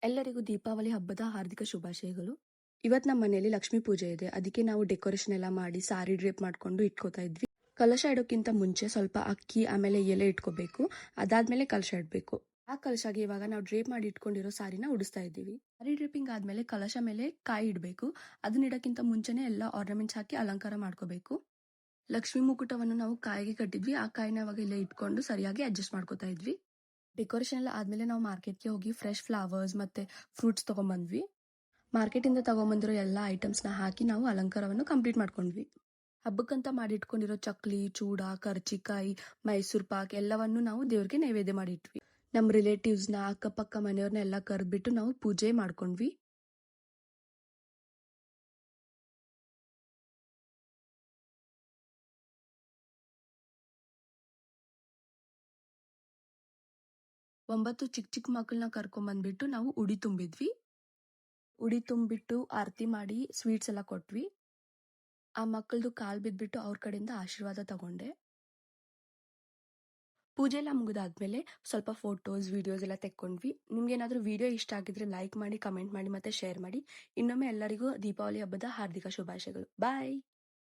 ಎಲ್ಲರಿಗೂ ದೀಪಾವಳಿ ಹಬ್ಬದ ಹಾರ್ದಿಕ ಶುಭಾಶಯಗಳು. ಇವತ್ತು ನಮ್ಮ ಮನೆಯಲ್ಲಿ ಲಕ್ಷ್ಮೀ ಪೂಜೆ ಇದೆ. ಅದಕ್ಕೆ ನಾವು ಡೆಕೋರೇಷನ್ ಎಲ್ಲ ಮಾಡಿ ಸಾರಿ ಡ್ರೇಪ್ ಮಾಡ್ಕೊಂಡು ಇಟ್ಕೋತಾ ಇದ್ವಿ. ಕಲಶ ಇಡೋಕ್ಕಿಂತ ಮುಂಚೆ ಸ್ವಲ್ಪ ಅಕ್ಕಿ ಆಮೇಲೆ ಎಲೆ ಇಟ್ಕೋಬೇಕು. ಅದಾದ್ಮೇಲೆ ಕಲಶ ಇಡಬೇಕು. ಆ ಕಲಶಗೆ ಇವಾಗ ನಾವು ಡ್ರೇಪ್ ಮಾಡಿ ಇಟ್ಕೊಂಡಿರೋ ಸಾರಿನ ಉಡಿಸ್ತಾ ಇದ್ದೀವಿ. ಸಾರಿ ಡ್ರೇಪಿಂಗ್ ಆದ್ಮೇಲೆ ಕಲಶ ಮೇಲೆ ಕಾಯಿ ಇಡಬೇಕು. ಅದನ್ನ ಇಡೋಕ್ಕಿಂತ ಮುಂಚೆನೆ ಎಲ್ಲ ಆರ್ನಮೆಂಟ್ಸ್ ಹಾಕಿ ಅಲಂಕಾರ ಮಾಡ್ಕೋಬೇಕು. ಲಕ್ಷ್ಮೀ ಮುಕುಟವನ್ನು ನಾವು ಕಾಯಿಗೆ ಕಟ್ಟಿದ್ವಿ. ಆ ಕಾಯಿನ ಅವಾಗ ಇಲ್ಲೇ ಇಟ್ಕೊಂಡು ಸರಿಯಾಗಿ ಅಡ್ಜಸ್ಟ್ ಮಾಡ್ಕೋತಾ ಇದ್ವಿ. ಡೆಕೋರೇಷನ್ ಎಲ್ಲ ಆದ್ಮೇಲೆ ನಾವು ಮಾರ್ಕೆಟ್ಗೆ ಹೋಗಿ ಫ್ರೆಶ್ ಫ್ಲವರ್ಸ್ ಮತ್ತೆ ಫ್ರೂಟ್ಸ್ ತಗೊಂಡ್ಬಂದ್ವಿ. ಮಾರ್ಕೆಟಿಂದ ತಗೊಂಡ್ಬಂದಿರೋ ಎಲ್ಲ ಐಟಮ್ಸ್ನ ಹಾಕಿ ನಾವು ಅಲಂಕಾರವನ್ನು ಕಂಪ್ಲೀಟ್ ಮಾಡ್ಕೊಂಡ್ವಿ. ಹಬ್ಬಕ್ಕಂತ ಮಾಡಿಟ್ಕೊಂಡಿರೋ ಚಕ್ಲಿ, ಚೂಡ, ಕರ್ಚಿಕಾಯಿ, ಮೈಸೂರು ಪಾಕ್ ಎಲ್ಲವನ್ನು ನಾವು ದೇವ್ರಿಗೆ ನೈವೇದ್ಯ ಮಾಡಿಟ್ವಿ. ನಮ್ಮ ರಿಲೇಟಿವ್ಸ್ನ, ಅಕ್ಕಪಕ್ಕ ಮನೆಯವ್ರನ್ನ ಎಲ್ಲ ಕರೆದ್ಬಿಟ್ಟು ನಾವು ಪೂಜೆ ಮಾಡ್ಕೊಂಡ್ವಿ. ಒಂಬತ್ತು ಚಿಕ್ಕ ಚಿಕ್ಕ ಮಕ್ಕಳನ್ನ ಕರ್ಕೊಂಡ್ಬಂದ್ಬಿಟ್ಟು ನಾವು ಉಡಿ ತುಂಬಿದ್ವಿ. ಉಡಿ ತುಂಬಿಟ್ಟು ಆರತಿ ಮಾಡಿ ಸ್ವೀಟ್ಸ್ ಎಲ್ಲ ಕೊಟ್ವಿ. ಆ ಮಕ್ಕಳದು ಕಾಲ್ ಬಿದ್ಬಿಟ್ಟು ಅವ್ರ ಕಡೆಯಿಂದ ಆಶೀರ್ವಾದ ತಗೊಂಡೆ. ಪೂಜೆ ಎಲ್ಲ ಮುಗಿದಾದ್ಮೇಲೆ ಸ್ವಲ್ಪ ಫೋಟೋಸ್, ವಿಡಿಯೋಸ್ ಎಲ್ಲ ತೆಕ್ಕೊಂಡ್ವಿ. ನಿಮ್ಗೆ ಏನಾದ್ರೂ ವಿಡಿಯೋ ಇಷ್ಟ ಆಗಿದ್ರೆ ಲೈಕ್ ಮಾಡಿ, ಕಮೆಂಟ್ ಮಾಡಿ ಮತ್ತೆ ಶೇರ್ ಮಾಡಿ. ಇನ್ನೊಮ್ಮೆ ಎಲ್ಲರಿಗೂ ದೀಪಾವಳಿ ಹಬ್ಬದ ಹಾರ್ದಿಕ ಶುಭಾಶಯಗಳು. ಬಾಯ್.